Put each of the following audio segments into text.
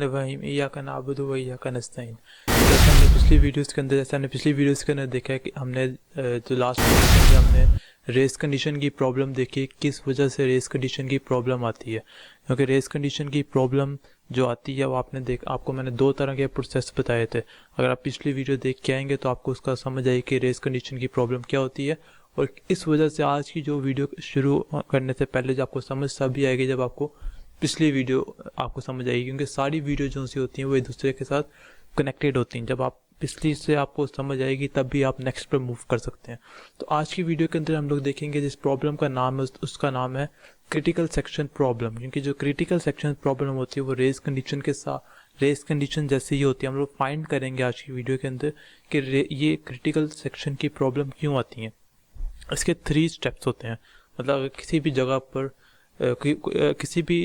बिस्मिल्लाहिर्रहमानिर्रहीम इय्याका नअबुदु व इय्याका नस्तईन। जैसे हमने पिछली वीडियोस के अंदर देखा है कि हमने जो लास्ट वीडियो में हमने रेस कंडीशन की प्रॉब्लम देखी, किस वजह से रेस कंडीशन की प्रॉब्लम आती है। क्योंकि रेस कंडीशन की प्रॉब्लम जो आती है वो आपको मैंने दो तरह के प्रोसेस बताए थे। अगर आप पिछली वीडियो देख के आएंगे तो आपको उसका समझ आएगी कि रेस कंडीशन की प्रॉब्लम क्या होती है। और इस वजह से आज की जो वीडियो शुरू करने से पहले जो आपको समझ तभी आएगी जब आपको पिछली वीडियो आपको समझ आएगी, क्योंकि सारी वीडियो जो सी होती हैं वो एक दूसरे के साथ कनेक्टेड होती हैं। जब आप पिछली से आपको समझ आएगी तब भी आप नेक्स्ट पर मूव कर सकते हैं। तो आज की वीडियो के अंदर हम लोग देखेंगे जिस प्रॉब्लम का नाम है उसका नाम है क्रिटिकल सेक्शन प्रॉब्लम। क्योंकि जो क्रिटिकल सेक्शन प्रॉब्लम होती है वो रेस कंडीशन के साथ रेस कंडीशन जैसे ही होती है। हम लोग फाइंड करेंगे आज की वीडियो के अंदर कि ये क्रिटिकल सेक्शन की प्रॉब्लम क्यों आती हैं। इसके 3 स्टेप्स होते हैं। मतलब अगर किसी भी जगह पर किसी भी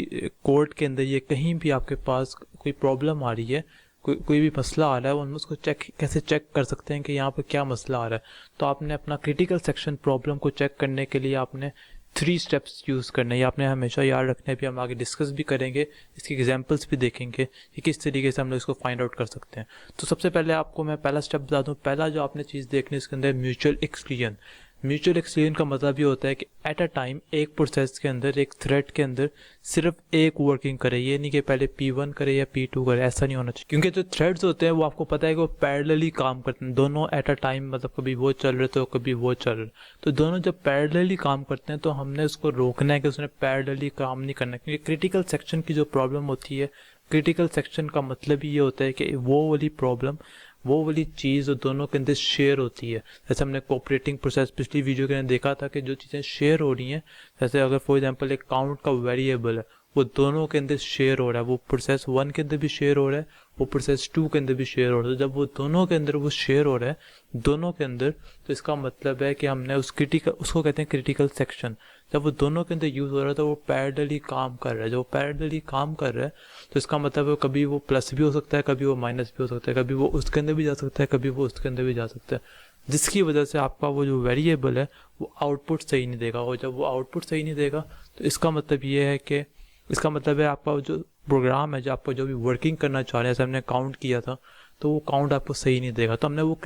कोर्ट के अंदर ये कहीं भी आपके पास कोई प्रॉब्लम आ रही है, कोई भी मसला आ रहा है, हम उसको कैसे चेक कर सकते हैं कि यहाँ पर क्या मसला आ रहा है। तो आपने अपना क्रिटिकल सेक्शन प्रॉब्लम को चेक करने के लिए आपने 3 स्टेप्स यूज़ करने हैं। ये आपने हमेशा याद रखना है। भी हम आगे डिस्कस भी करेंगे, इसके एग्जांपल्स भी देखेंगे कि किस तरीके से हम लोग इसको फाइंड आउट कर सकते हैं। तो सबसे पहले आपको मैं पहला स्टेप बता दूँ। पहला जो आपने चीज़ देखनी है इसके अंदर म्यूचुअल एक्सक्लूजन। म्यूचुअल एक्सक्लूजन का मतलब ये होता है कि एट अ टाइम एक प्रोसेस के अंदर, एक थ्रेड के अंदर सिर्फ एक वर्किंग करे। ये नहीं कि पहले P1 करे या P2 करे, ऐसा नहीं होना चाहिए। क्योंकि जो थ्रेड्स होते हैं वो आपको पता है कि वो पैरेलली काम करते हैं, दोनों एट अ टाइम। मतलब कभी वो चल रहे तो कभी वो चल रहे, तो दोनों जब पैरेलली काम करते हैं तो हमने उसको रोकना है कि उसने पैरेलली काम नहीं करना। क्योंकि क्रिटिकल सेक्शन की जो प्रॉब्लम होती है, क्रिटिकल सेक्शन का मतलब ये होता है कि वो वाली प्रॉब्लम, वो वाली चीज़ दोनों के अंदर शेयर होती है। जैसे हमने कोऑपरेटिंग प्रोसेस पिछली वीडियो के अंदर देखा था कि जो चीज़ें शेयर हो रही हैं, जैसे अगर फॉर एग्जांपल एक काउंट का वेरिएबल है, वो दोनों के अंदर शेयर हो रहा है। वो प्रोसेस 1 के अंदर भी शेयर हो रहा है, वो प्रोसेस 2 के अंदर भी शेयर हो रहा है। जब वो दोनों के अंदर वो शेयर हो रहा है, दोनों के अंदर, तो इसका मतलब है कि हमने उसको कहते हैं क्रिटिकल सेक्शन। जब वो दोनों के अंदर यूज़ हो रहा है तो वो पैरेलली काम कर रहा है। जब वो पैरेलली काम कर रहा है तो इसका मतलब है कभी वो प्लस भी हो सकता है, कभी वो माइनस भी हो सकता है, कभी वो उसके अंदर भी जा सकता है, कभी वो उसके अंदर भी जा सकता है। जिसकी वजह से आपका वो जो वेरिएबल है वो आउटपुट सही नहीं देगा। और जब वो आउटपुट सही नहीं देगा तो इसका मतलब ये है कि आपका जो प्रोग्राम है, जो आपको जो भी वर्किंग करना चाह रहे हैं, जैसे हमने काउंट किया था, तो वो काउंट आपको सही नहीं देगा। तो हमने वो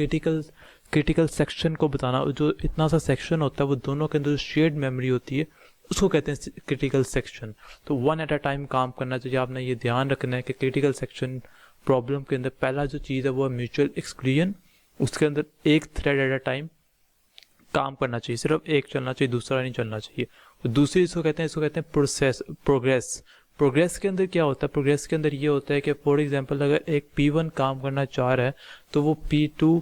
क्रिटिकल सेक्शन को बताना, जो इतना सा सेक्शन होता है वो दोनों के अंदर जो शेयर्ड मेमोरी होती है उसको कहते हैं क्रिटिकल सेक्शन। तो 1 एट अ टाइम काम करना चाहिए। आपने ये ध्यान रखना है कि क्रिटिकल सेक्शन प्रॉब्लम के अंदर पहला जो चीज़ है वो है म्यूचुअल एक्सक्लूजन। उसके अंदर एक थ्रेड एट अ टाइम काम करना चाहिए, सिर्फ एक चलना चाहिए, दूसरा नहीं चलना चाहिए। तो दूसरी इसको कहते हैं प्रोग्रेस के अंदर क्या होता है? प्रोग्रेस के अंदर ये होता है कि फॉर एग्जांपल अगर एक P1 काम करना चाह रहा है तो वो P2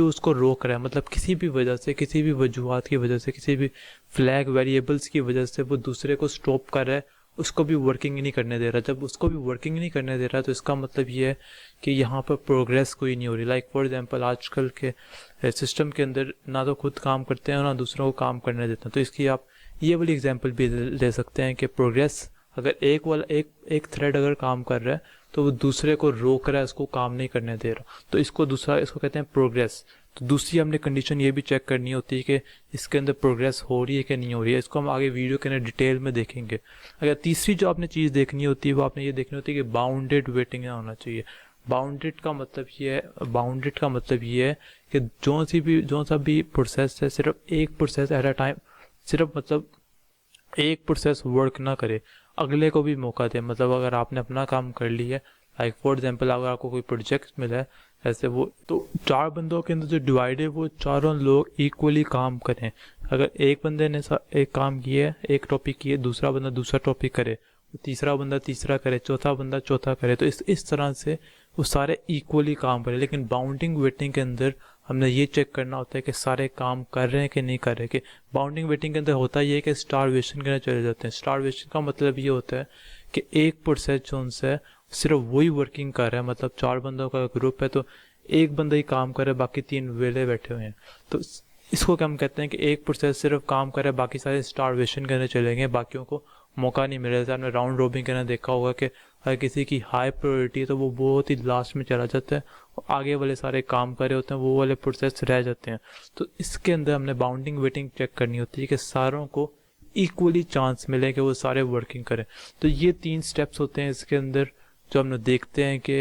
उसको रोक रहा है। मतलब किसी भी वजह से, किसी भी वजूहात की वजह से, किसी भी फ्लैग वेरिएबल्स की वजह से वो दूसरे को स्टॉप कर रहा है, उसको भी वर्किंग नहीं करने दे रहा। जब उसको भी वर्किंग नहीं करने दे रहा तो इसका मतलब ये है कि यहाँ पर प्रोग्रेस कोई नहीं हो रही। लाइक फॉर एग्जांपल आजकल के सिस्टम के अंदर ना तो खुद काम करते हैं और ना दूसरों को काम करने देते हैं। तो इसकी आप ये वाली एग्जांपल भी ले सकते हैं कि प्रोग्रेस, अगर एक थ्रेड अगर काम कर रहा है तो वो दूसरे को रोक रहा है, उसको काम नहीं करने दे रहा, तो इसको कहते हैं प्रोग्रेस। तो दूसरी हमने कंडीशन ये भी चेक करनी होती है कि इसके अंदर प्रोग्रेस हो रही है कि नहीं हो रही है। इसको हम आगे वीडियो के अंदर डिटेल में देखेंगे। अगर तीसरी जो आपने चीज़ देखनी होती है वो आपने ये देखनी होती है कि बाउंडेड वेटिंग होना चाहिए। बाउंडेड का मतलब ये है कि जो सा भी प्रोसेस है, सिर्फ एक प्रोसेस एट अ टाइम, सिर्फ मतलब एक प्रोसेस वर्क ना करे, अगले को भी मौका दे। मतलब अगर आपने अपना काम कर लिया है, लाइक फॉर एग्जांपल अगर आपको कोई प्रोजेक्ट मिला है ऐसे, वो तो 4 बंदों के अंदर जो डिवाइड है वो चारों लोग इक्वली काम करें। अगर एक बंदे ने एक काम किया है, एक टॉपिक किया, दूसरा बंदा दूसरा टॉपिक करे, तीसरा बंदा तीसरा करे, चौथा बंदा चौथा करे, तो इस तरह से वो सारे इक्वली काम करें। लेकिन बाउंडिंग वेटिंग के अंदर हमने ये चेक करना होता है कि सारे काम कर रहे हैं कि नहीं कर रहे। कि बाउंडिंग वेटिंग के अंदर होता ये है कि स्टारवेशन करने चले जाते हैं। स्टारवेशन का मतलब ये होता है कि एक प्रोसेस जो उनसे सिर्फ वही वर्किंग कर रहा है। मतलब 4 बंदों का ग्रुप है तो एक बंदा ही काम कर रहा है, बाकी 3 वेले बैठे हुए हैं। तो इसको क्या हम कहते हैं कि एक प्रोसेस सिर्फ काम कर रहा है, बाकी सारे स्टारवेशन करने चलेंगे, बाकियों को मौका नहीं मिल रहा। जैसे आपने राउंड रोबिंग करना देखा होगा कि अगर किसी की हाई प्रायोरिटी है तो वो बहुत ही लास्ट में चला जाता है, और आगे वाले सारे काम कर रहे होते हैं, वो वाले प्रोसेस रह जाते हैं। तो इसके अंदर हमने बाउंडिंग वेटिंग चेक करनी होती है कि सारों को इक्वली चांस मिले कि वो सारे वर्किंग करें। तो ये 3 स्टेप्स होते हैं इसके अंदर, जो हम लोग देखते हैं कि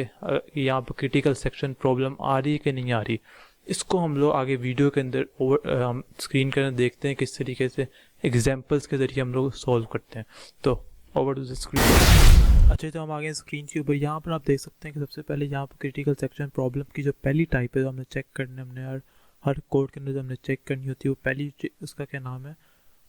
यहाँ पर क्रिटिकल सेक्शन प्रॉब्लम आ रही है कि नहीं आ रही। इसको हम लोग आगे वीडियो के अंदर हम स्क्रीन के अंदर देखते हैं किस तरीके से एग्जांपल्स के ज़रिए हम लोग सॉल्व करते हैं। तो ओवर टू द स्क्रीन। अच्छा, तो हम आगे स्क्रीन के ऊपर यहाँ पर आप देख सकते हैं कि सबसे पहले यहाँ पर क्रिटिकल सेक्शन प्रॉब्लम की जो पहली टाइप है, जो हमने चेक करने, हमने हर कोड के अंदर जो हमने चेक करनी होती है, वो पहली उसका क्या नाम है,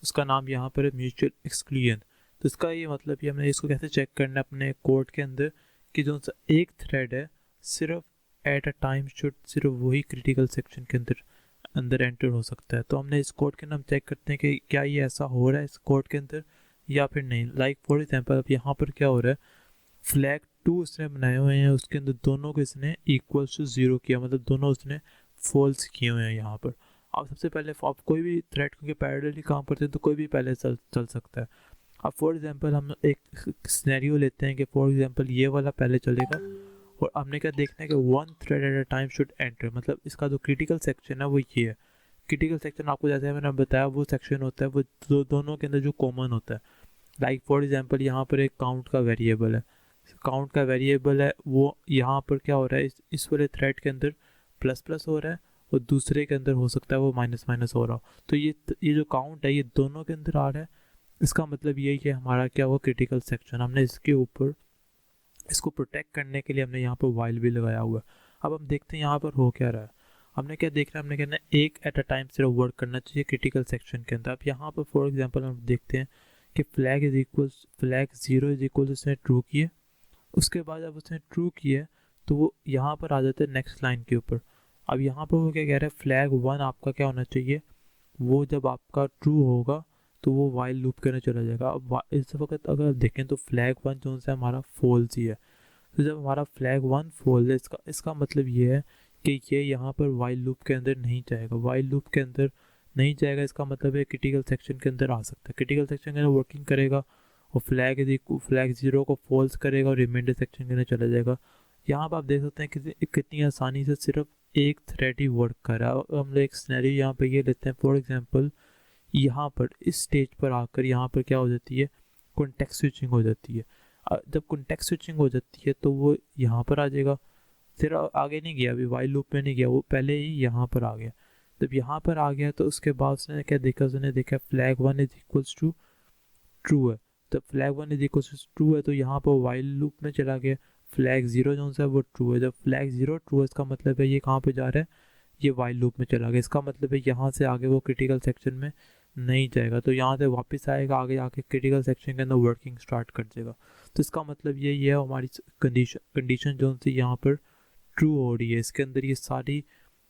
उसका नाम यहाँ पर है म्यूचुअल एक्सक्लूजन। तो इसका ये मतलब कि हमने इसको कैसे चेक करना है अपने कोड के अंदर कि जो सा एक थ्रेड है सिर्फ एट अ टाइम शुड सिर्फ वही क्रिटिकल सेक्शन के अंदर एंटर हो सकता है। तो हमने इस कोड के अंदर हम चेक करते हैं कि क्या ये ऐसा हो रहा है इस कोड के अंदर या फिर नहीं। लाइक फॉर एग्जांपल अब यहाँ पर क्या हो रहा है, फ्लैग 2 उसने बनाए हुए हैं, उसके अंदर दोनों को इसने इक्वल्स टू 0 किया, मतलब दोनों उसने फॉल्स किए हुए हैं यहाँ पर। अब सबसे पहले आप कोई भी थ्रेड क्योंकि पैरेलली काम करते हैं तो कोई भी पहले चल सकता है। अब फॉर एग्जांपल हम एक सिनेरियो लेते हैं कि फॉर एग्जांपल ये वाला पहले चलेगा और हमने क्या देखना है कि 1 thread at a time should enter, मतलब इसका जो क्रिटिकल सेक्शन है वो ये है। क्रिटिकल सेक्शन आपको जैसे मैंने बताया वो सेक्शन होता है वो दोनों के अंदर जो कॉमन होता है। लाइक फॉर एग्जांपल यहाँ पर एक काउंट का वेरिएबल है, काउंट का वेरिएबल है वो यहाँ पर क्या हो रहा है, इस वाले थ्रेड के अंदर प्लस प्लस हो रहा है और दूसरे के अंदर हो सकता है वो माइनस माइनस हो रहा हो। तो ये जो काउंट है ये दोनों के अंदर आ रहा है, इसका मतलब यही है हमारा क्या हुआ क्रिटिकल सेक्शन। हमने इसके ऊपर इसको प्रोटेक्ट करने के लिए हमने यहाँ पर वाइल भी लगाया हुआ है। अब हम देखते हैं यहाँ पर हो क्या रहा है। हमने क्या देखना है, हमने कहना है एक एट अ टाइम सिर्फ वर्क करना चाहिए क्रिटिकल सेक्शन के अंदर। अब यहाँ पर फॉर एग्जांपल हम देखते हैं कि फ्लैग 0 इज इक्वल उसने ट्रू किए, उसके बाद जब उसने ट्रू किया तो वो यहाँ पर आ जाता है नेक्स्ट लाइन के ऊपर। अब यहाँ पर वो क्या कह रहा है, फ्लैग 1 आपका क्या होना चाहिए, वो जब आपका ट्रू होगा तो वो वाइल लूप करने चला जाएगा। अब इस वक्त अगर देखें तो फ्लैग 1 जो है हमारा फॉल्स ही है। तो जब हमारा फ्लैग 1 फॉल्स है इसका मतलब ये है कि ये यहाँ पर वाइल लूप के अंदर नहीं जाएगा। वाइल लूप के अंदर नहीं जाएगा इसका मतलब है क्रिटिकल सेक्शन के अंदर आ सकता है, क्रिटिकल सेक्शन के अंदर वर्किंग करेगा और फ्लैग 0 को फॉल्स करेगा और रिमाइंडर सेक्शन के अंदर चला जाएगा। यहाँ पर आप देख सकते हैं कि कितनी आसानी से सिर्फ एक थ्रेड ही वर्क कर रहा है। हम लोग एक सिनेरियो यहाँ पर ये लेते हैं, फॉर एग्जांपल यहाँ पर इस स्टेज पर आकर यहाँ पर क्या हो जाती है, कॉन्टेक्स्ट स्विचिंग हो जाती है। जब कॉन्टेक्स्ट स्विचिंग हो जाती है तो वो यहाँ पर आ जाएगा, सिर्फ आगे नहीं गया, अभी वाइल लूप में नहीं गया, वो पहले ही यहाँ पर आ गया। जब यहाँ पर आ गया तो उसके बाद उसने क्या देखा, उसने देखा flag 1 is equals to true है। तो flag 1 is equals to true है तो यहाँ पर वाइल लूप में चला गया। फ्लैग 0 जो है वो ट्रू है, जब फ्लैग 0 ट्रू है इसका मतलब है ये कहाँ पे जा रहा है, ये वाइल लूप में चला गया। इसका मतलब है यहाँ से आगे वो क्रिटिकल सेक्शन में नहीं जाएगा, तो यहाँ से वापस आएगा, आगे आके क्रिटिकल सेक्शन के अंदर वर्किंग स्टार्ट कर देगा। तो इसका मतलब यही है हमारी कंडीशन जो सी यहाँ पर ट्रू हो रही है, इसके अंदर ये सारी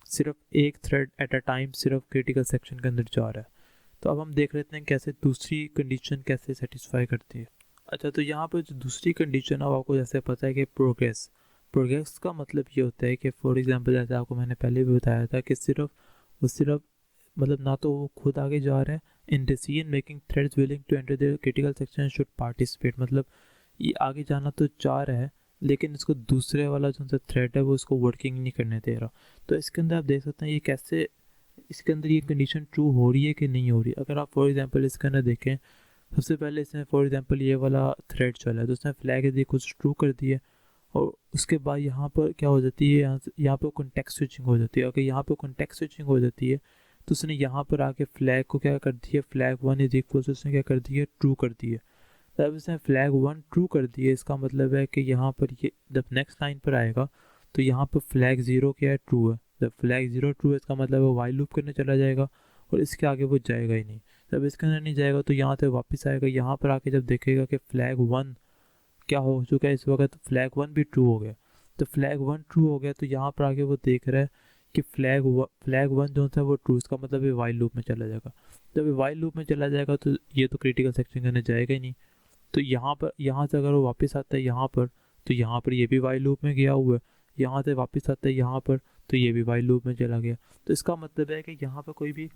सिर्फ एक थ्रेड एट अ टाइम सिर्फ क्रिटिकल सेक्शन के अंदर जा रहा है। तो अब हम देख लेते हैं कैसे दूसरी कंडीशन कैसे सेटिस्फाई करती है। अच्छा, तो यहाँ पर जो दूसरी कंडीशन है आपको जैसे पता है कि प्रोग्रेस का मतलब ये होता है कि फॉर एग्जांपल जैसे आपको मैंने पहले भी बताया था कि सिर्फ मतलब ना तो वो खुद आगे जा रहा है, in decision making threads willing to enter the critical section should participate, मतलब ये आगे जाना तो चाह रहा है लेकिन इसको दूसरे वाला जो सा थ्रेड है वो इसको वर्किंग नहीं करने दे रहा। तो इसके अंदर आप देख सकते हैं ये कैसे इसके अंदर ये कंडीशन ट्रू हो रही है कि नहीं हो रही। अगर आप फॉर एग्जांपल इसके अंदर देखें, सबसे पहले इसने फॉर एग्जांपल ये वाला थ्रेड चला है तो उसने flag is equal to true कर दिया और उसके बाद यहाँ पर क्या हो जाती है, यहाँ पर कॉन्टेक्स्ट स्विचिंग हो जाती है। अगर यहाँ पर कॉन्टेक्स्ट स्विचिंग हो जाती है तो उसने यहाँ पर आके फ्लैग को क्या कर दिया, फ्लैग 1 इज इक्वल टू उसने क्या कर दिया, ट्रू कर दिया। तब इसने फ्लैग 1 ट्रू कर दिया, इसका मतलब है कि यहाँ पर ये जब नेक्स्ट लाइन पर आएगा तो यहाँ पर फ्लैग 0 क्या है, ट्रू है। जब फ्लैग 0 ट्रू है इसका मतलब है वाइल लूप करने चला जाएगा और इसके आगे वो जाएगा ही नहीं। जब इसके अंदर नहीं जाएगा तो यहाँ से वापस आएगा, यहाँ पर आके जब देखेगा कि फ्लैग 1 क्या हो चुका है इस वक्त, फ्लैग 1 भी ट्रू हो गया। तो फ्लैग 1 ट्रू हो गया तो यहाँ पर आके वो देख रहा है कि फ्लैग 1 जो था वो ट्रू, इसका मतलब ये वाइल लूप में चला जाएगा। जब ये वाइल लूप में चला जाएगा तो ये तो क्रिटिकल सेक्शन करने जाएगा ही नहीं। तो यहाँ से अगर वो वापस आता है यहाँ पर तो यहाँ पर ये भी वाइल लूप में गया हुआ है, यहाँ से वापस आता है यहाँ पर तो ये भी वाइल लूप में चला गया। तो इसका मतलब है कि यहाँ पर कोई भी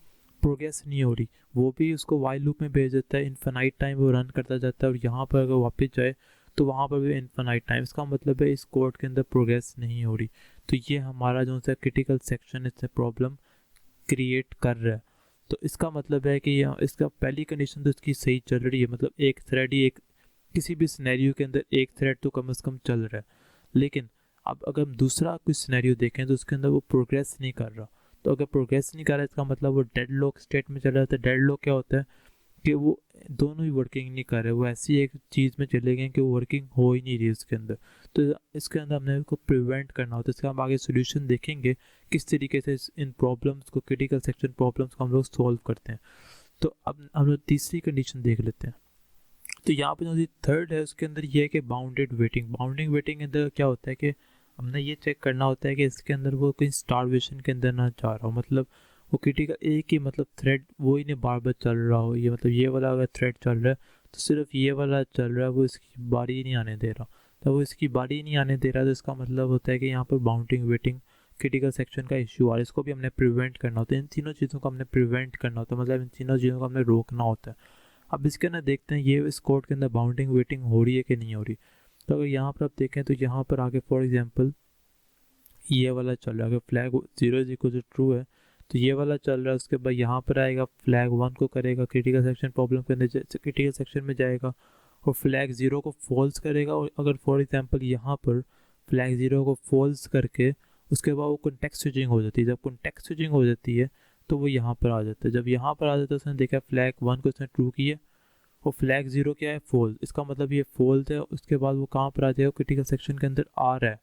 प्रोग्रेस नहीं हो रही, वो भी उसको वाइल लूप में भेज देता है, इन्फिनाइट टाइम वो रन करता जाता है और यहाँ पर अगर वापस जाए तो वहाँ पर भी इन्फिनाइट टाइम। इसका मतलब है इस कोड के अंदर प्रोग्रेस नहीं हो रही। तो ये हमारा जो सा क्रिटिकल सेक्शन इससे प्रॉब्लम क्रिएट कर रहा है। तो इसका मतलब है कि यहाँ इसका पहली कंडीशन तो इसकी सही चल रही है, मतलब एक थ्रेड ही एक किसी भी सिनेरियो के अंदर एक थ्रेड तो कम से कम चल रहा है। लेकिन अब अगर हम दूसरा कोई सिनेरियो देखें तो उसके अंदर वो प्रोग्रेस नहीं कर रहा। तो अगर प्रोग्रेस नहीं कर रहा है इसका मतलब वो डेड लॉक स्टेट में चल रहा है। डेड लॉक क्या होता है कि वो दोनों ही वर्किंग नहीं कर रहे, वो ऐसी एक चीज़ में चले गए कि वो वर्किंग हो ही नहीं रही उसके अंदर। तो इसके अंदर हमने उसको प्रिवेंट करना होता है। इसका हम आगे सोल्यूशन देखेंगे किस तरीके से इन प्रॉब्लम्स को, क्रिटिकल सेक्शन प्रॉब्लम्स को हम लोग सॉल्व करते हैं। तो अब हम लोग तीसरी कंडीशन देख लेते हैं। तो यहाँ पे जो थर्ड है उसके अंदर ये है कि बाउंडेड वेटिंग। बाउंडिंग वेटिंग के अंदर क्या होता है कि हमने ये चेक करना होता है कि इसके अंदर वो कहीं स्टारवेशन के अंदर ना जा रहा हो, मतलब वो क्रिटिकल एक ही मतलब थ्रेड वो ही नहीं बार बार चल रहा हो। ये मतलब ये वाला अगर थ्रेड चल रहा है तो सिर्फ ये वाला चल रहा है, वो इसकी बारी ही नहीं आने दे रहा। तो वो इसकी बारी ही नहीं आने दे रहा तो इसका मतलब होता है कि यहाँ पर बाउंडिंग वेटिंग क्रिटिकल सेक्शन का इशू आ रहा है। इसको भी हमने प्रिवेंट करना होता है। इन तीनों चीज़ों को हमने प्रिवेंट करना होता है, मतलब इन तीनों चीज़ों को हमने रोकना होता है। अब इसके अंदर देखते हैं ये इस कोड के अंदर बाउंडिंग वेटिंग हो रही है कि नहीं हो रही। तो अगर यहाँ पर आप देखें तो यहाँ पर आगे फॉर एग्जांपल ये वाला चल रहा है, अगर फ्लैग 0 = ट्रू है तो ये वाला चल रहा है। उसके बाद यहाँ पर आएगा फ्लैग 1 को करेगा, क्रिटिकल सेक्शन प्रॉब्लम के अंदर क्रिटिकल सेक्शन में जाएगा और फ्लैग 0 को फॉल्स करेगा। और अगर फॉर एग्जांपल यहाँ पर फ्लैग 0 को फॉल्स करके उसके बाद वो कॉन्टेक्स्ट स्विचिंग हो जाती है। जब कॉन्टेक्स्ट स्विचिंग हो जाती है तो वो यहाँ पर आ जाता है। जब यहाँ पर आ जाता है उसने देखा फ्लैग 1 को उसने ट्रू किया और फ्लैग 0 क्या है फॉल्स, इसका मतलब ये फॉल्स है। उसके बाद वो कहाँ पर आ जाएगा, क्रिटिकल सेक्शन के अंदर आ रहा है।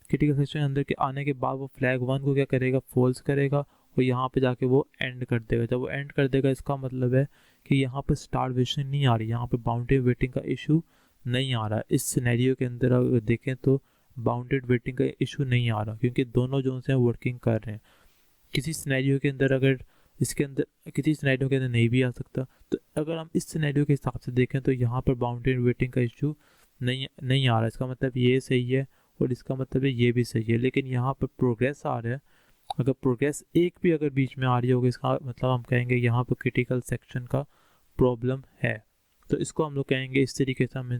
क्रिटिकल सेक्शन के अंदर के आने के बाद वो फ्लैग 1 को क्या करेगा, फॉल्स करेगा और यहाँ पे जाके वो एंड कर देगा। जब वो एंड कर देगा इसका मतलब है कि यहाँ पर स्टारवेशन नहीं आ रही, यहाँ पे बाउंडेड वेटिंग का इशू नहीं आ रहा। इस सिनेरियो के अंदर अगर देखें तो बाउंडेड वेटिंग का इशू नहीं आ रहा क्योंकि दोनों जो हैं वर्किंग कर रहे हैं। किसी सिनेरियो के अंदर अगर इसके अंदर किसी सिनेरियो के अंदर नहीं भी आ सकता, तो अगर हम इस सिनेरियो के हिसाब से देखें तो यहाँ पर बाउंडेड वेटिंग का इशू नहीं आ रहा। इसका मतलब ये सही है और इसका मतलब है ये भी सही है। लेकिन यहाँ पर प्रोग्रेस आ रहा है। अगर प्रोग्रेस एक भी अगर बीच में आ रही होगी इसका मतलब हम कहेंगे यहाँ पर क्रिटिकल सेक्शन का प्रॉब्लम है। तो इसको हम लोग कहेंगे इस तरीके से हम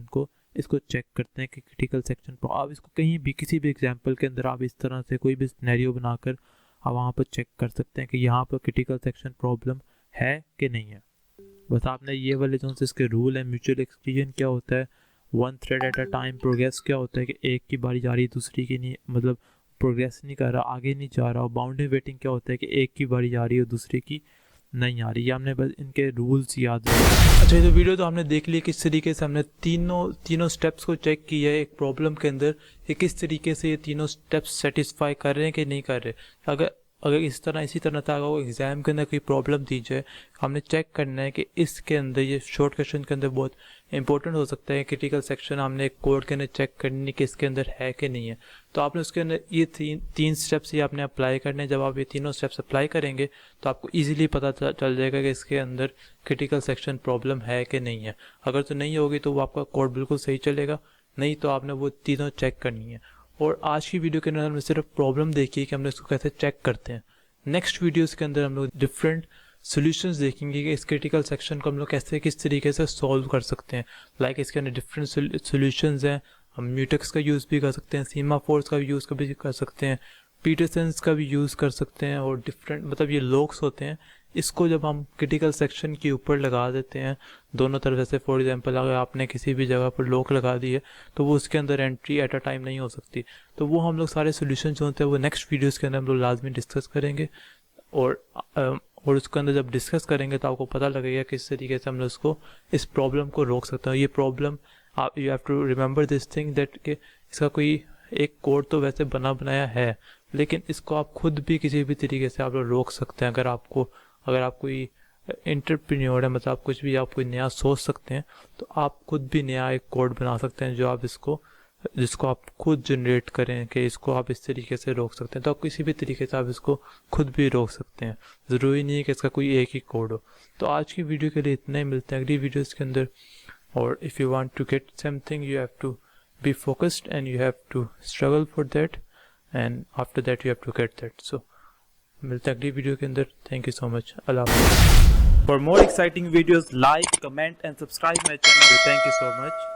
इसको चेक करते हैं कि क्रिटिकल सेक्शन। आप इसको कहीं भी किसी भी एग्जाम्पल के अंदर आप इस तरह से कोई भी सिनेरियो बनाकर आप वहाँ पर चेक कर सकते हैं कि यहाँ पर क्रिटिकल सेक्शन प्रॉब्लम है कि नहीं है। बस आपने ये वाले जो इसके रूल है, म्यूचुअल एक्सक्लूजन क्या होता है, 1 thread at a time, progress क्या होता है कि एक की बारी जा रही है दूसरी की नहीं, मतलब प्रोग्रेस नहीं कर रहा, आगे नहीं जा रहा। और बाउंड्री वेटिंग क्या होता है कि एक की बारी जा रही है दूसरी की नहीं आ रही। ये हमने बस इनके रूल्स याद रखे। अच्छा, तो वीडियो तो हमने देख ली किस तरीके से हमने तीनों स्टेप्स को चेक किया है एक प्रॉब्लम के अंदर कि किस तरीके से ये तीनों स्टेप्स सेटिस्फाई कर रहे हैं कि नहीं कर रहे। अगर इसी तरह था अगर एग्ज़ाम के अंदर कोई प्रॉब्लम दी जाए, हमने चेक करना है कि इसके अंदर ये शॉर्ट क्वेश्चन के अंदर बहुत इंपॉर्टेंट हो सकता है। क्रिटिकल सेक्शन हमने एक कोड के अंदर चेक करनी कि इसके अंदर है कि नहीं है। तो आपने उसके अंदर ये तीन स्टेप्स ये आपने अप्लाई करने हैं। जब आप ये तीनों स्टेप्स अप्लाई करेंगे तो आपको ईजिली पता चल जाएगा कि इसके अंदर क्रिटिकल सेक्शन प्रॉब्लम है कि नहीं है। अगर तो नहीं होगी तो वो आपका कोड बिल्कुल सही चलेगा, नहीं तो आपने वो तीनों चेक करनी है। और आज की वीडियो के अंदर हमने सिर्फ प्रॉब्लम देखी है कि हमने इसको कैसे चेक करते हैं। नेक्स्ट वीडियोस के अंदर हम लोग डिफरेंट सॉल्यूशंस देखेंगे कि इस क्रिटिकल सेक्शन को हम लोग कैसे किस तरीके से सॉल्व कर सकते हैं। लाइक इसके अंदर डिफरेंट सॉल्यूशंस हैं। हम म्यूटेक्स का यूज़ भी कर सकते हैं, सीमाफोर्स का भी यूज़ कर सकते हैं, पीटरसन्स का भी यूज़ कर सकते हैं। और डिफरेंट मतलब ये लॉक्स होते हैं, इसको जब हम क्रिटिकल सेक्शन के ऊपर लगा देते हैं दोनों तरफ, जैसे फॉर एग्जांपल अगर आपने किसी भी जगह पर लॉक लगा दी है तो वो उसके अंदर एंट्री एट अ टाइम नहीं हो सकती। तो वो हम लोग सारे सोल्यूशन जो होते हैं वो नेक्स्ट वीडियोस के अंदर हम लोग लाजमी डिस्कस करेंगे। और उसके अंदर जब डिस्कस करेंगे तो आपको पता लगेगा किस तरीके से हम लोग उसको इस प्रॉब्लम को रोक सकते हैं। ये प्रॉब्लम आप you have to remember this thing that कि इसका कोई एक कोड तो वैसे बनाया है, लेकिन इसको आप खुद भी किसी भी तरीके से आप लोग रोक सकते हैं। अगर आप कोई एंटरप्रेन्योर है, मतलब आप कुछ भी आप कोई नया सोच सकते हैं तो आप खुद भी नया एक कोड बना सकते हैं जो आप जिसको आप खुद जनरेट करें कि इसको आप इस तरीके से रोक सकते हैं। तो आप किसी भी तरीके से आप इसको खुद भी रोक सकते हैं, ज़रूरी नहीं है कि इसका कोई एक ही कोड हो। तो आज की वीडियो के लिए इतना ही, मिलते हैं अगली वीडियोस के अंदर। और if you want to get something you have to be focused and you have to struggle for that and after that you have to get that. So मिलते हैं अगली वीडियो के अंदर। Thank you so much. अल्लाह हाफ़िज़। For more exciting videos, like, comment and subscribe my channel. Thank you so much.